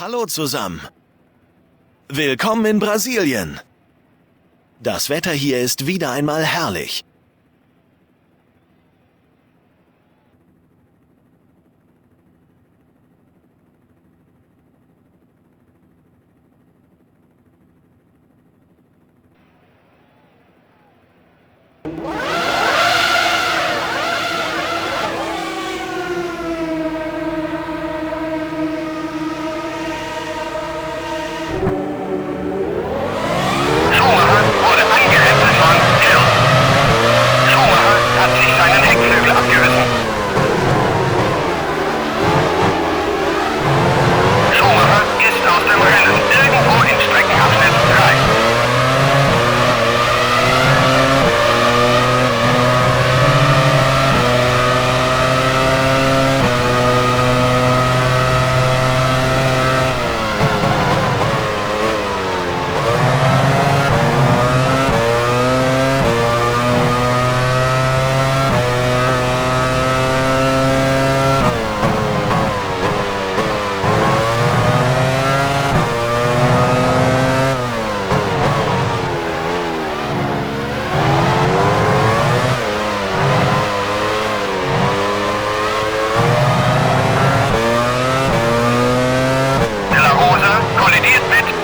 Hallo zusammen. Willkommen in Brasilien. Das Wetter hier ist wieder einmal herrlich.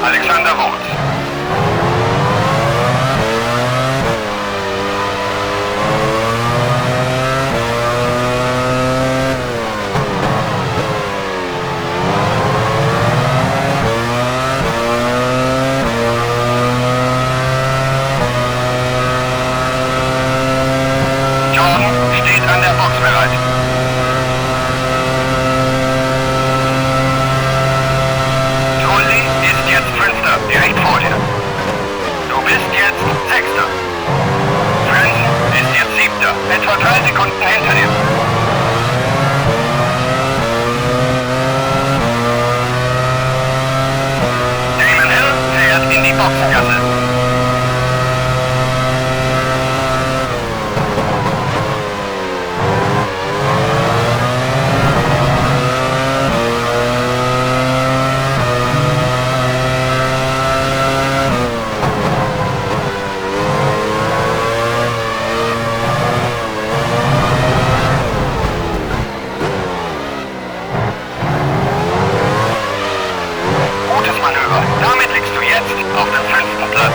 Alexander Wurz. Jordan steht an der Box bereit. Direkt vor dir. Du bist jetzt Sechster. Frenzen ist jetzt Siebter, etwa 3 Sekunden hinter dir. Damon Hill fährt in die Boxengasse. Damit liegst du jetzt auf dem 5. Platz.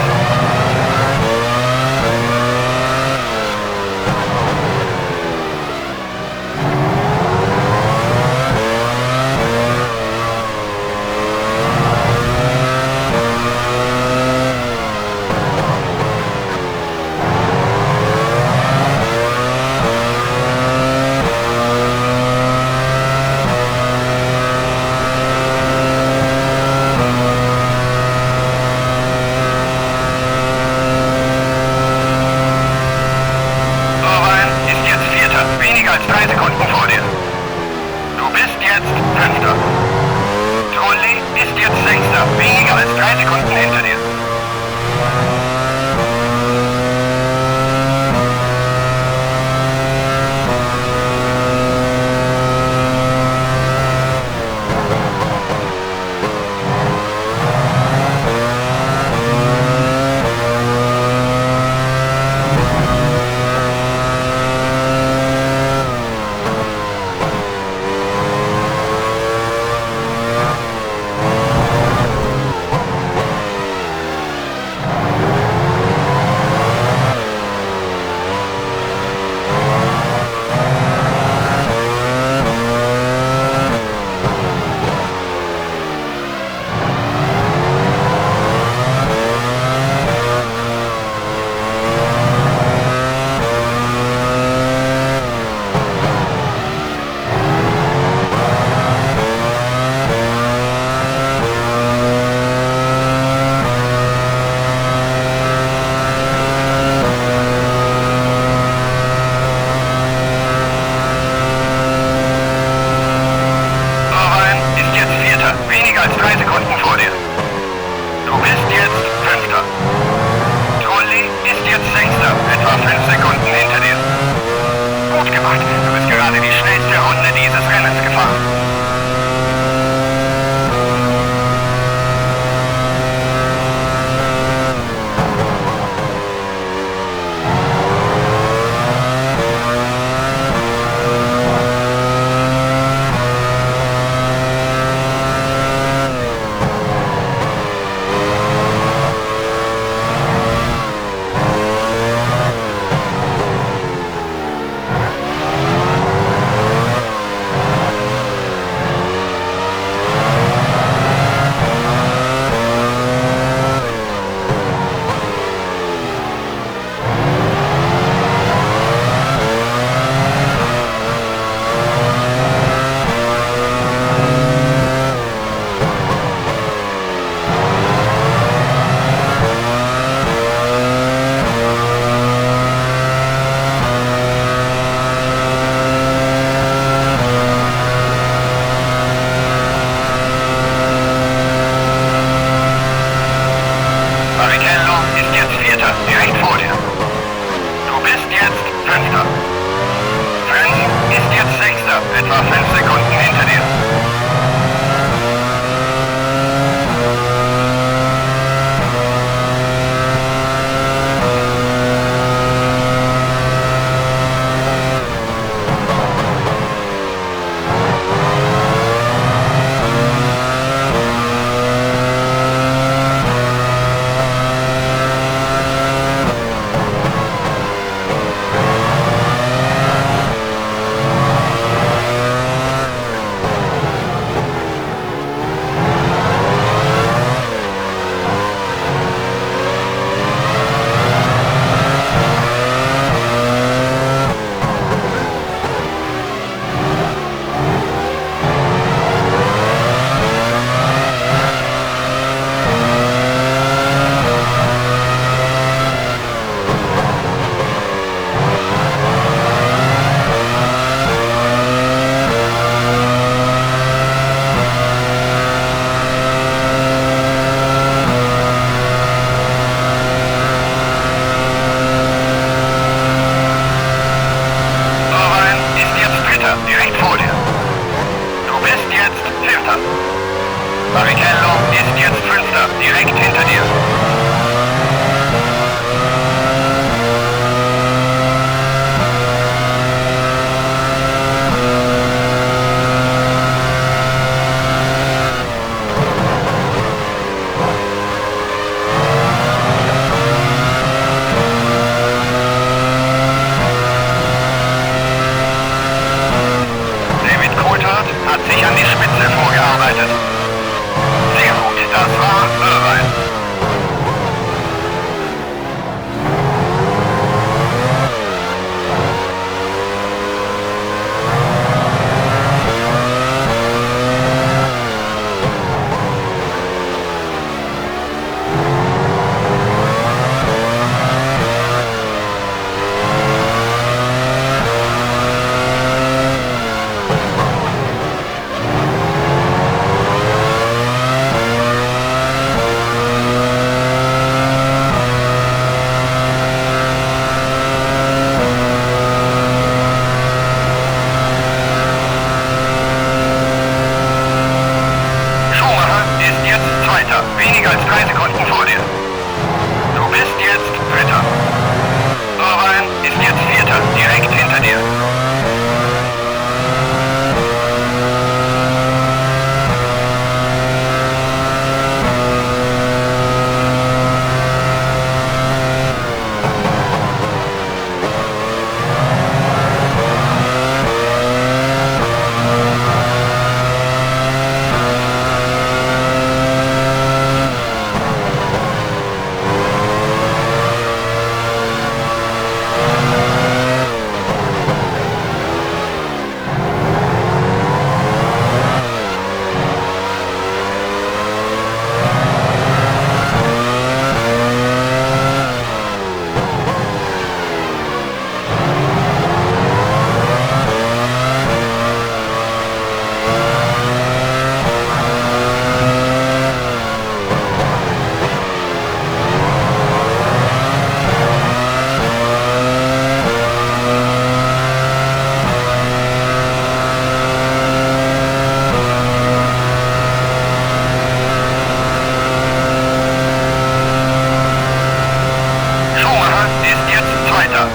Fünfter. Frenzen ist jetzt Sechster, etwa 5 Sekunden hinter dir. Direkt vor dir. Du bist jetzt Vierter. Barrichello ist jetzt Fünfter, direkt hinter dir. Hat sich an die Spitze vorgearbeitet. Sehr gut, das war Irvine. Weniger als 3 Sekunden vor dir. Du bist jetzt Dritter. Irvine ist jetzt Vierter, direkt hinter dir.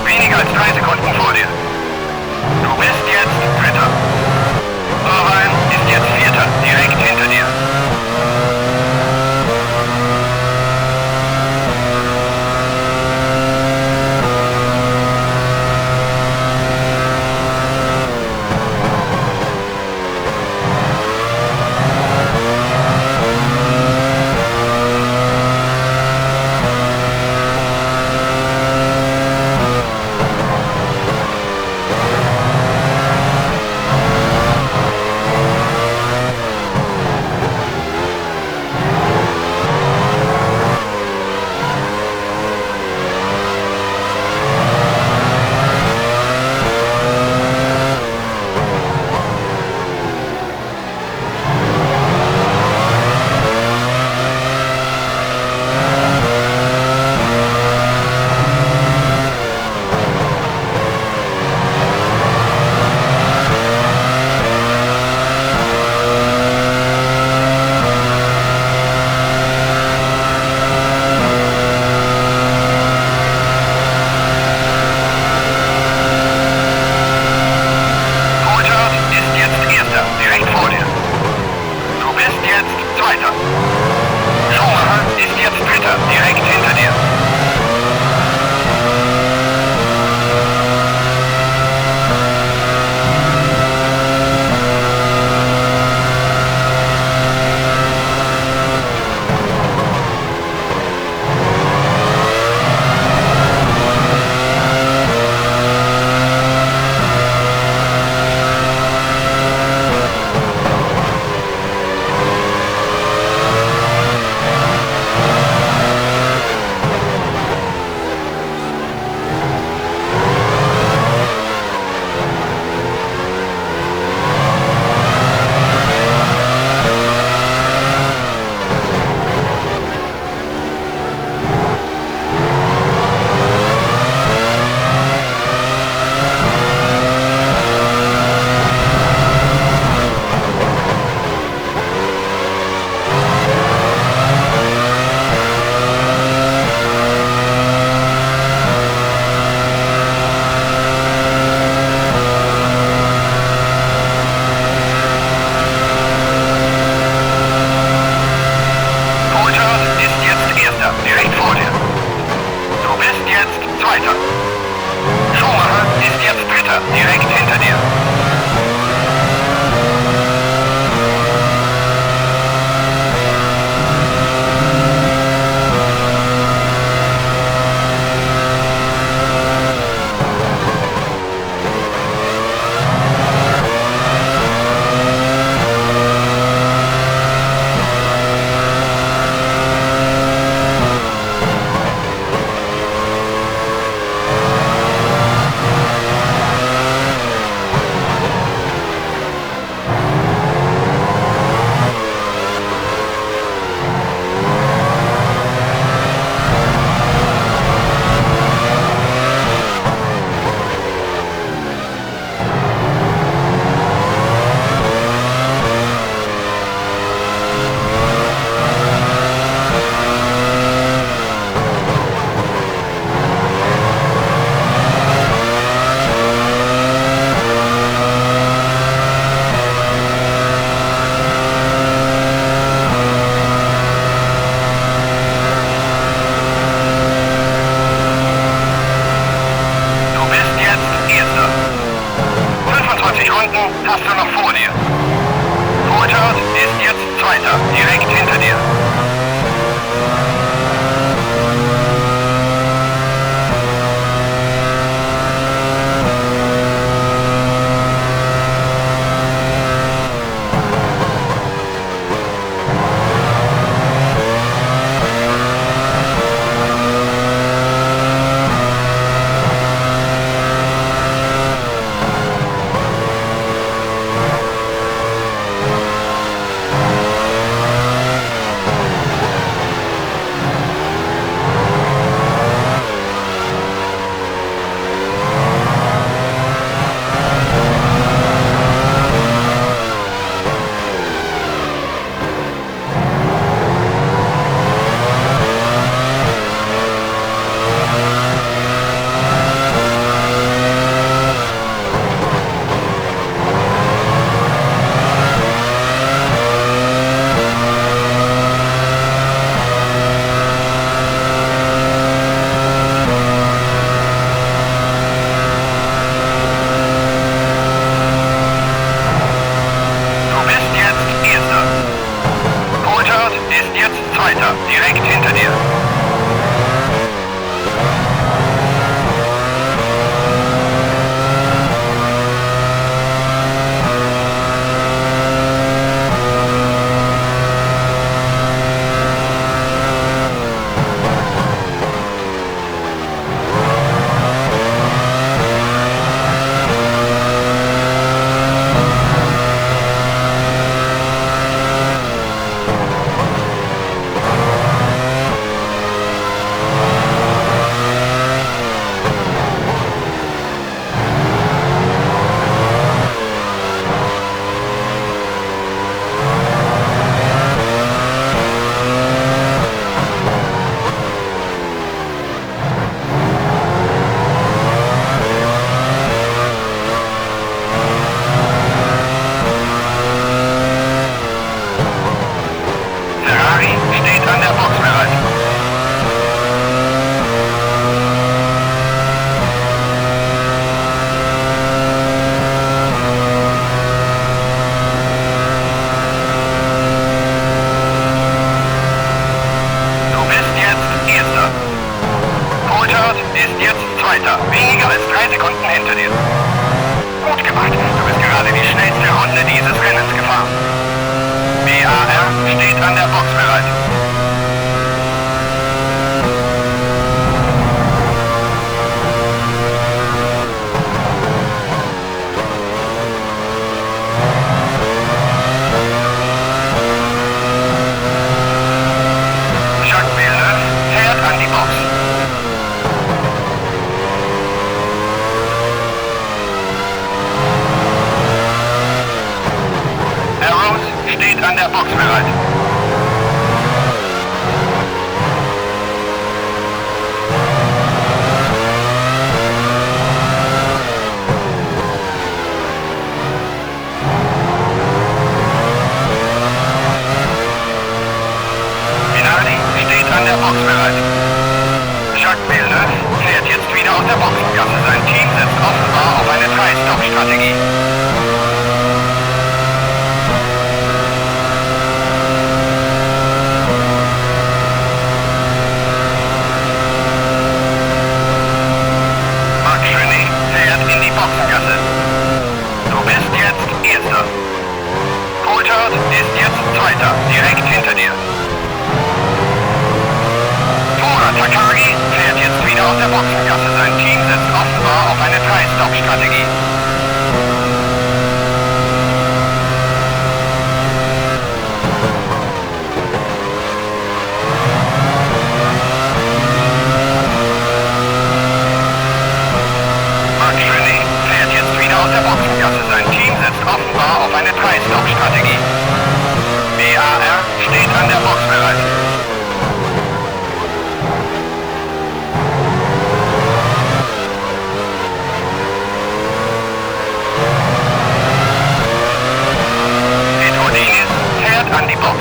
Weniger als 3 Sekunden vor dir. Du bist jetzt Dritter. Irvine ist jetzt Vierter, direkt hinter dir. Zweiter. Schumacher ist jetzt Dritter, direkt hinter dir. Direkt vor dir. Du bist jetzt Zweiter. Schumacher ist jetzt Dritter, direkt hinter dir. Sekunden hast du noch vor dir. Coulthard ist jetzt Zweiter, direkt hinter dir. Zweiter, direkt hinter dir. Zweiter. Weniger als 3 Sekunden hinter dir. Gut gemacht. Du bist gerade die schnellste Runde dieses Rennens gefahren. BAR steht an der Box bereit. Jacques Villeneuve fährt an die Box. Arrows steht an der Box bereit. Minardi steht an der Box bereit. Jacques Villeneuve fährt jetzt wieder aus der Boxengasse. Sein Team setzt offenbar auf eine 3-Stop-Strategie. In die Boxengasse. Du bist jetzt Erster. Coulthard ist jetzt Zweiter, direkt hinter dir. Tora Takagi fährt jetzt wieder aus der Boxengasse. Sein Team setzt offenbar auf eine 3-Stop-Strategie. Aus der Boxengasse. Sein Team setzt offenbar auf eine 3-Stop-Strategie. BAR steht an der Box bereit. Petrodinis fährt an die Box.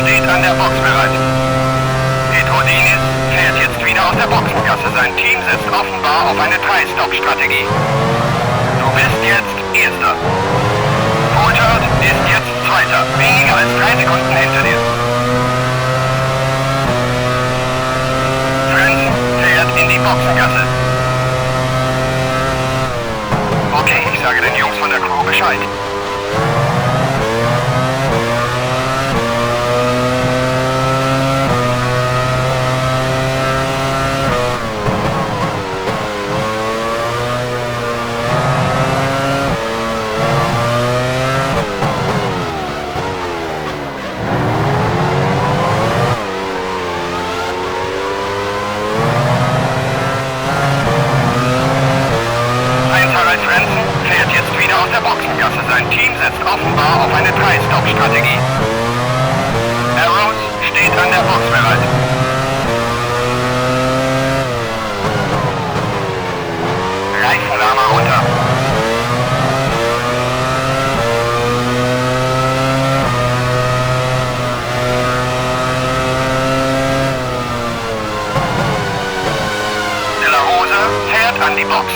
Steht an der Box bereit. Petrodinis fährt jetzt wieder aus der Boxengasse. Sein Team setzt offenbar auf eine 3-Stop-Strategie. Du bist jetzt Erster. Coulthard ist jetzt Zweiter. Weniger als 3 Sekunden hinter dir. Frenzen fährt in die Boxengasse. Okay, ich sage den Jungs von der Crew Bescheid. Frenzen fährt jetzt wieder aus der Boxengasse. Sein Team setzt offenbar auf eine 3-Stop-Strategie. Arrows steht an der Box bereit. Reifenlama runter. De La Rosa fährt an die Box.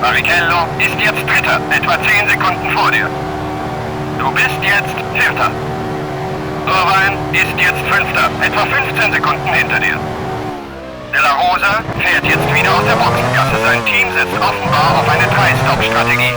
Barrichello ist jetzt Dritter, etwa 10 Sekunden vor dir. Du bist jetzt Vierter. Irvine ist jetzt Fünfter, etwa 15 Sekunden hinter dir. De La Rosa fährt jetzt wieder aus der Boxengasse. Sein Team setzt offenbar auf eine 3-Stop-Strategie.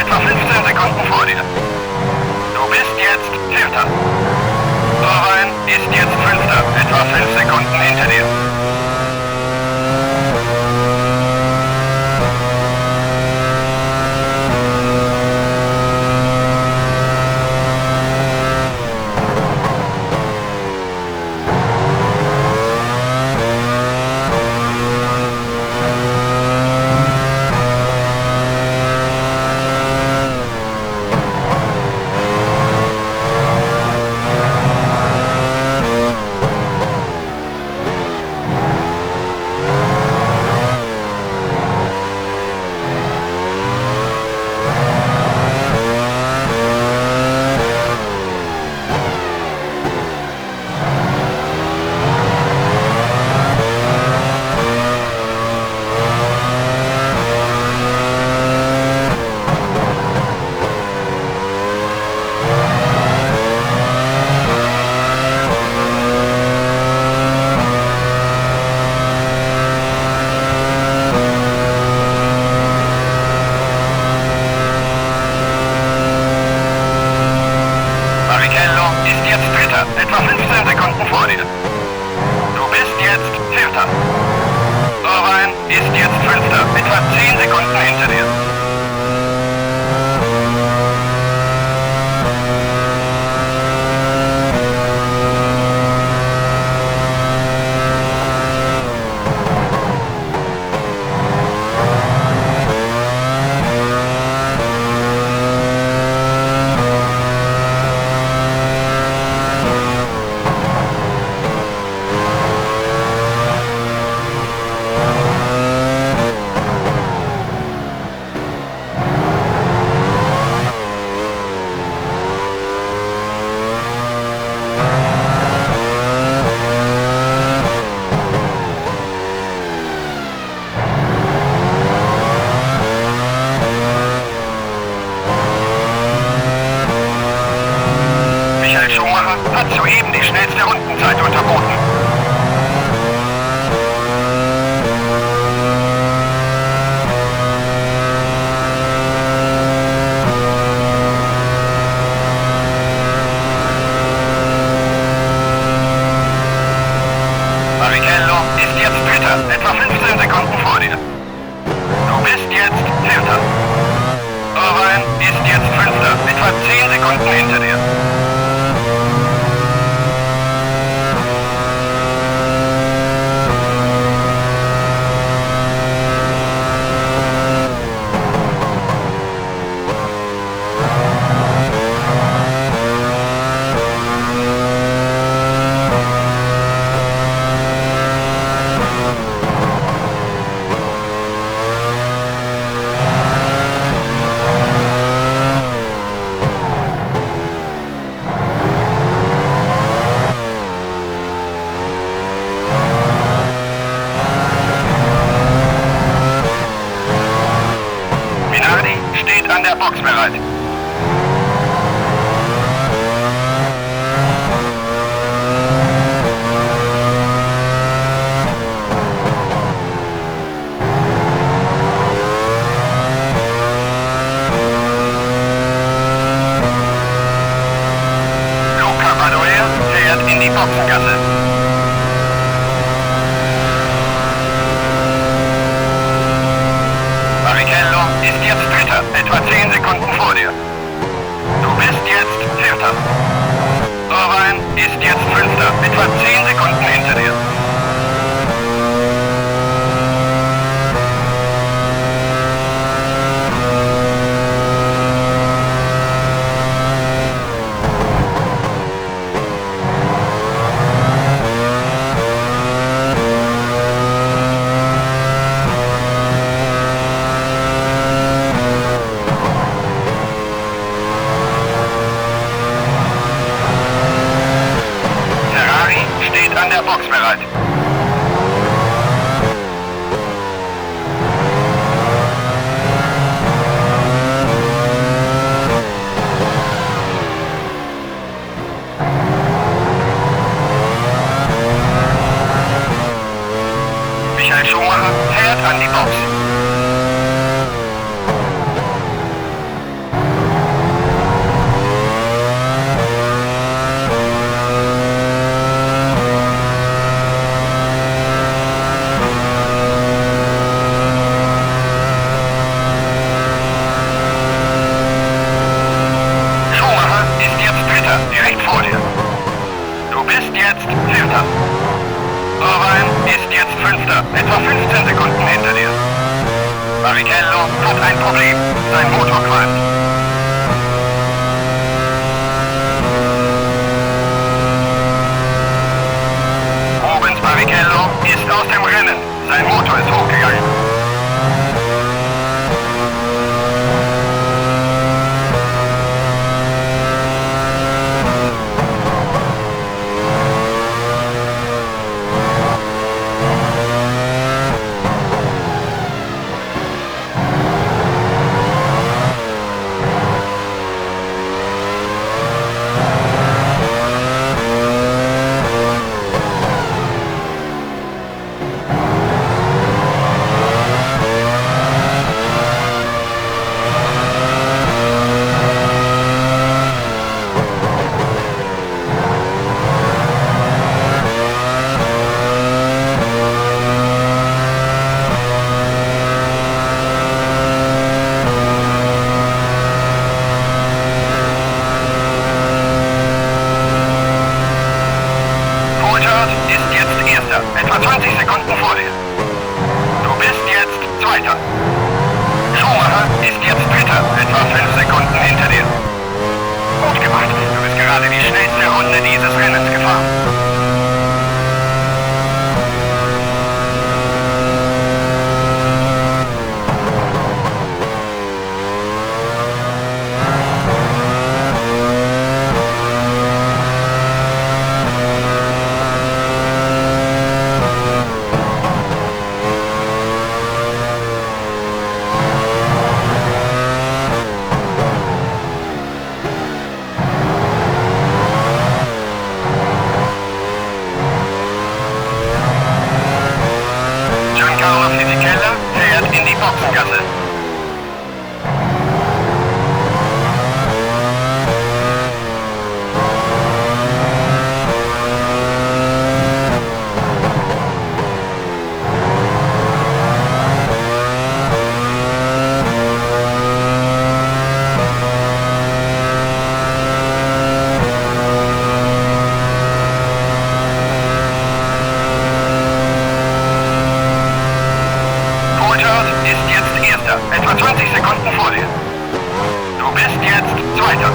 etwa 15 Sekunden vor dir. Du bist jetzt Vierter. Irvine ist jetzt Fünfter, etwa 5 Sekunden hinter dir. Etwa 15 Sekunden vor dir. Du bist jetzt Vierter. Irvine ist jetzt Fünfter, etwa 10 Sekunden hinter dir. Michael Schumacher hat soeben die schnellste Rundenzeit unterboten. Barrichello ist jetzt Dritter, etwa 15 Sekunden vor dir. Du bist jetzt Vierter. Irvine ist jetzt Fünfter, etwa 10 Sekunden hinter dir. Steht an der Box bereit. Luca Badoer fährt in die Boxengasse. Barrichello ist jetzt Dritter, etwa 10 Sekunden vor dir. Du bist jetzt Vierter. Irvine ist jetzt Fünfter, etwa 10 Sekunden hinter dir. An der Box bereit. Michael Schumacher fährt an die Box. ist jetzt Fünfter, etwa 15 Sekunden hinter dir. Barrichello hat ein Problem. Sein Motor qualmt. Rubens Barrichello ist aus dem Rennen. Sein Motor ist hochgegangen. Etwa 20 Sekunden vor dir. Du bist jetzt Zweiter. Schumacher ist jetzt Dritter, etwa 5 Sekunden hinter dir. Gut gemacht, du bist gerade die schnellste Runde dieses Rennens gefahren. Fisichella fährt in die Boxengasse. Etwa 20 Sekunden vor dir. Du bist jetzt Zweiter.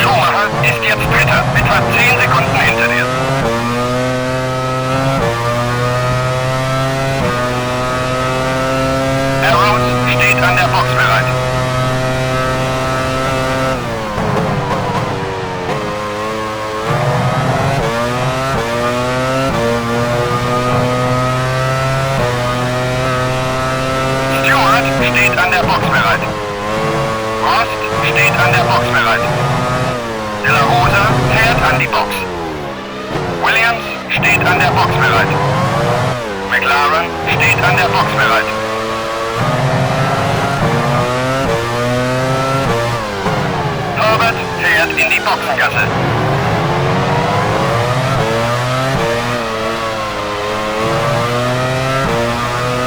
Schumacher ist jetzt Dritter, etwa 10 Sekunden hinter dir. Arrows steht an der Box bereit. Steht an der Box bereit. Rost steht an der Box bereit. De La Rosa fährt an die Box. Williams steht an der Box bereit. McLaren steht an der Box bereit. Herbert fährt in die Boxengasse.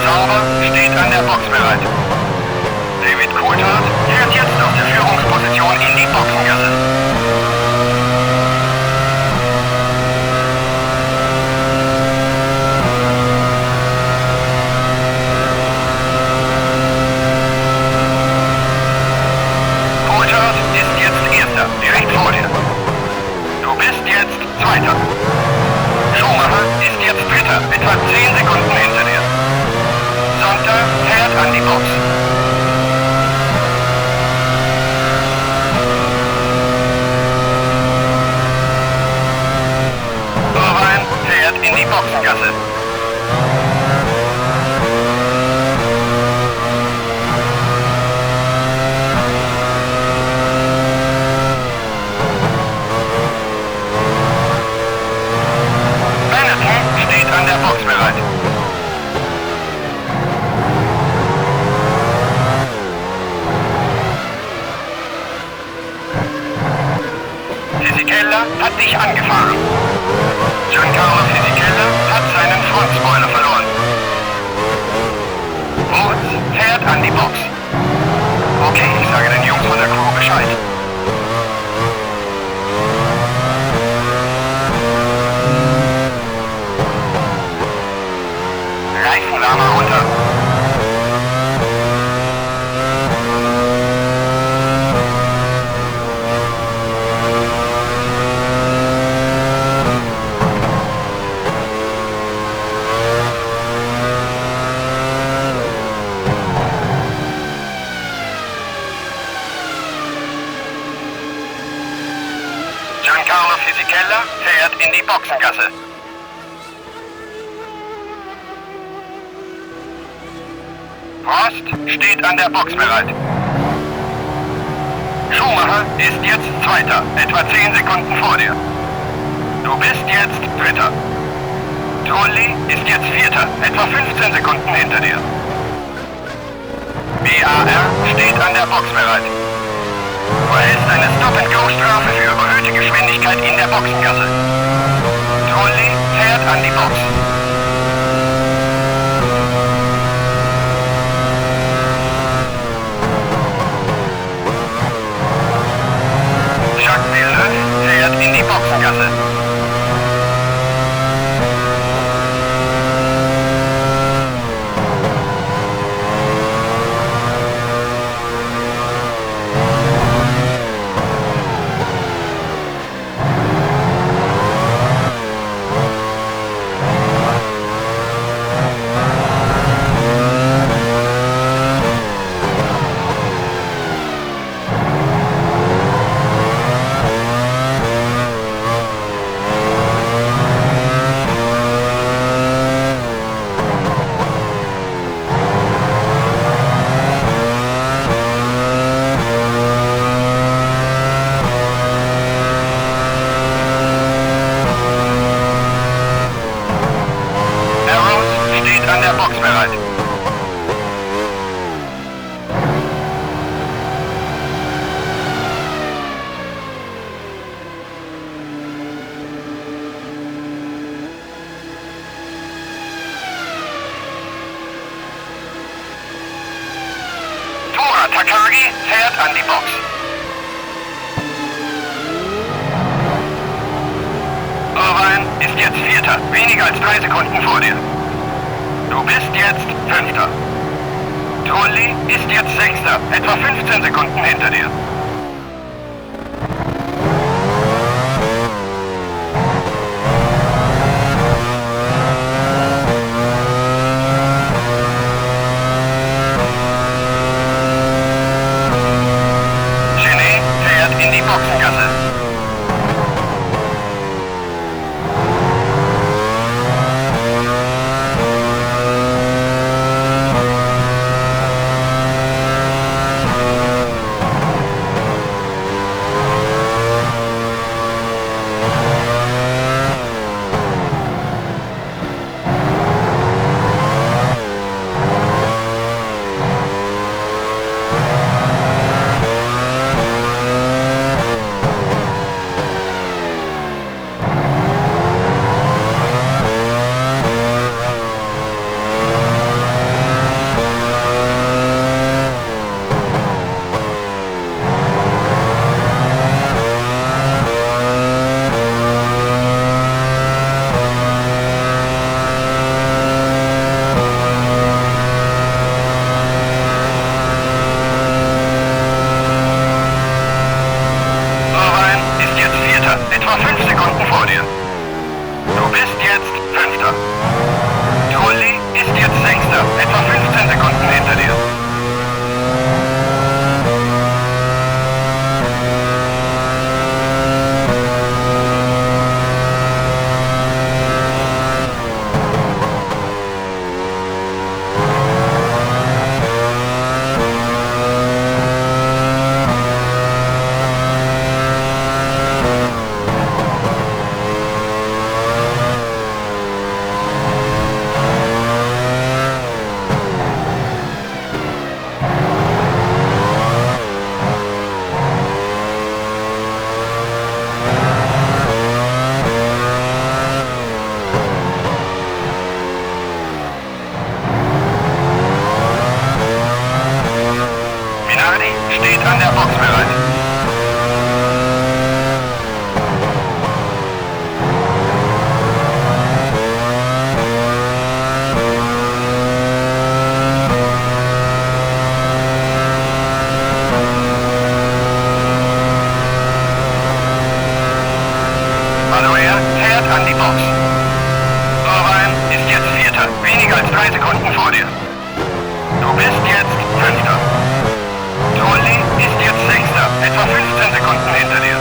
Sauber steht an der Box bereit. David Coulthard fährt jetzt aus der Führungsposition in die Boxengasse. Coulthard ist jetzt Erster, direkt vor dir. Du bist jetzt Zweiter. Schumacher ist jetzt Dritter, etwa 10 Sekunden hinter dir. Sonntag fährt an die Box. Irvine fährt in die Boxengasse. Benetton steht an der Box bereit. Fisichella hat dich angefahren. Giancarlo Fisichella hat seinen Frontspoiler verloren. Woods fährt an die Box. Okay, ich sage den Jungs von der Crew Bescheid. Keller fährt in die Boxengasse. Frost steht an der Box bereit. Schumacher ist jetzt Zweiter, etwa 10 Sekunden vor dir. Du bist jetzt Dritter. Trulli ist jetzt Vierter, etwa 15 Sekunden hinter dir. BAR steht an der Box bereit. Du erhältst eine Stop-and-Go-Strafe für überhöhte Geschwindigkeit in der Boxengasse. Trulli fährt an die Box. Jacques Villeneuve fährt in die Boxengasse. An der Box bereit. Tora Takagi fährt an die Box. Irvine ist jetzt Vierter, weniger als 3 Sekunden vor dir. Du bist jetzt Fünfter. Trulli ist jetzt Sechster, etwa 15 Sekunden hinter dir. Genet fährt in die Boxengasse. Etwa 5 Sekunden vor dir. Du bist jetzt Fünfter. Trulli ist jetzt Sechster, etwa 15 Sekunden hinter dir. Steht an der Box bereit. Manuel fährt an die Box. Irvine ist jetzt Vierter, weniger als 3 Sekunden vor dir. Du bist jetzt Fünfter. Trulli ist jetzt Sechster, etwa 15 Sekunden hinter dir.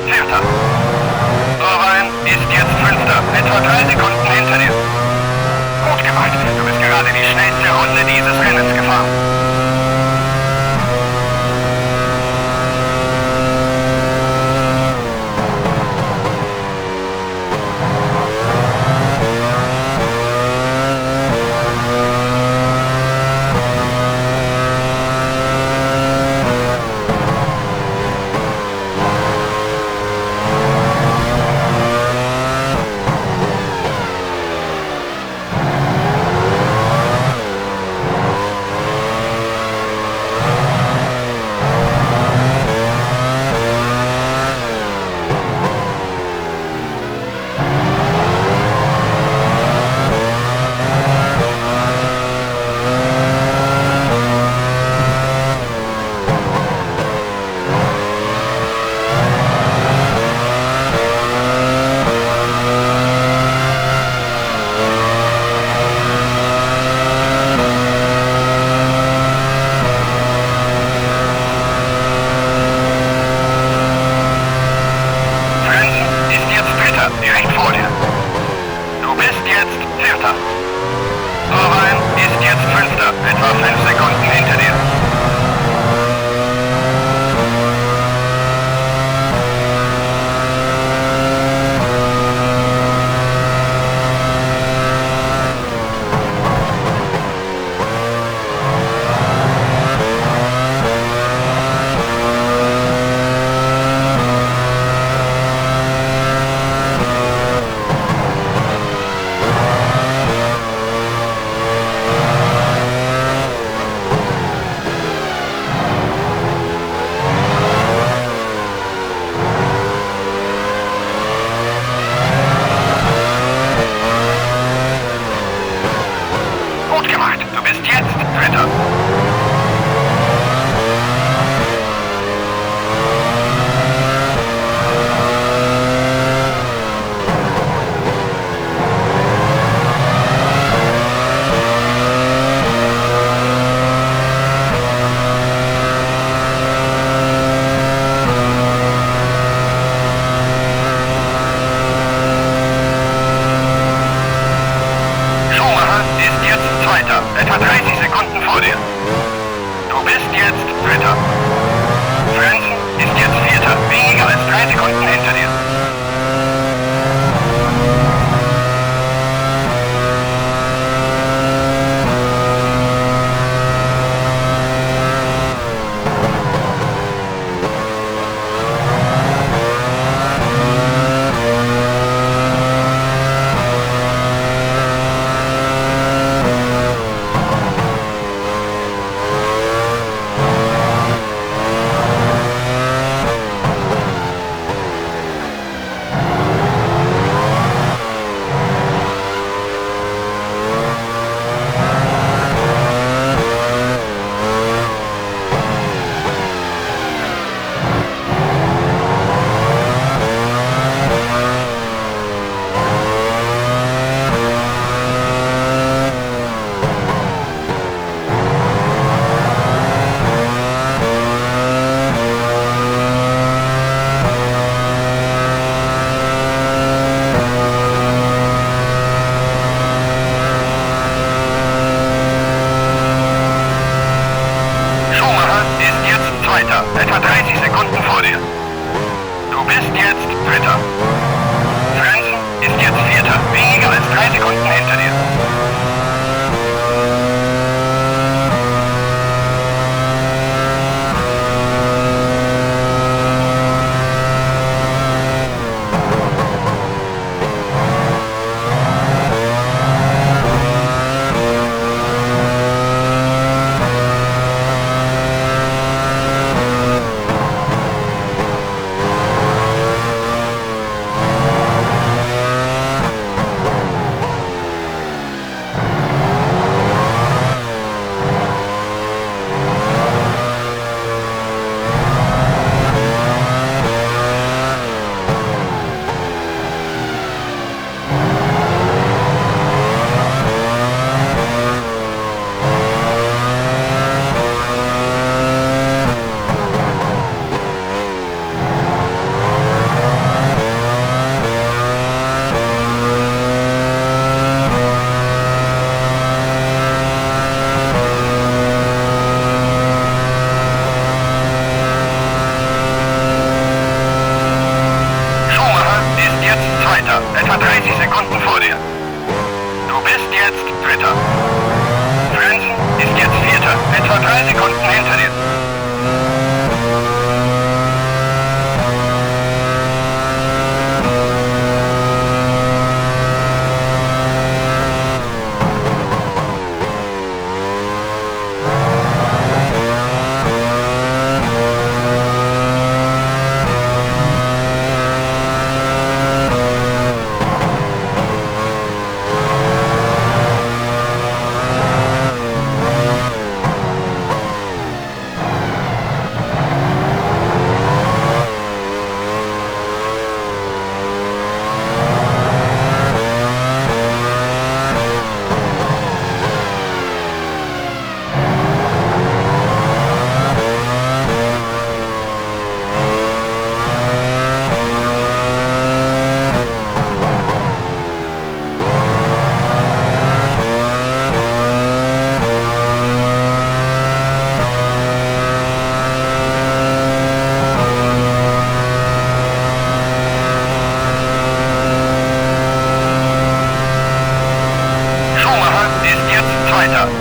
Vierter. Irvine ist jetzt Fünfter. Etwa 3 Sekunden hinter dir. Gut gemacht. Du bist gerade die schnellste Runde dieses Rennens gefahren. Direkt vor dir. Du bist jetzt Vierter. Irvine ist jetzt Fünfter, etwa 5 Sekunden hinter dir. Gut gemacht. Du bist jetzt Dritter. Etwa 30 Sekunden vor dir. Du bist jetzt Dritter. Frenzen ist jetzt Vierter, weniger als 3 Sekunden hinter dir. Etwa 30 Sekunden vor dir. Du bist jetzt Dritter. Frenzen ist jetzt Vierter, weniger als 3 Sekunden hinter dir. Zweiter, etwa 30 Sekunden vor dir. Du bist jetzt Dritter. Frenzen ist jetzt Vierter, etwa 3 Sekunden hinter dir.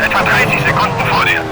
Etwa 30 Sekunden vor dir.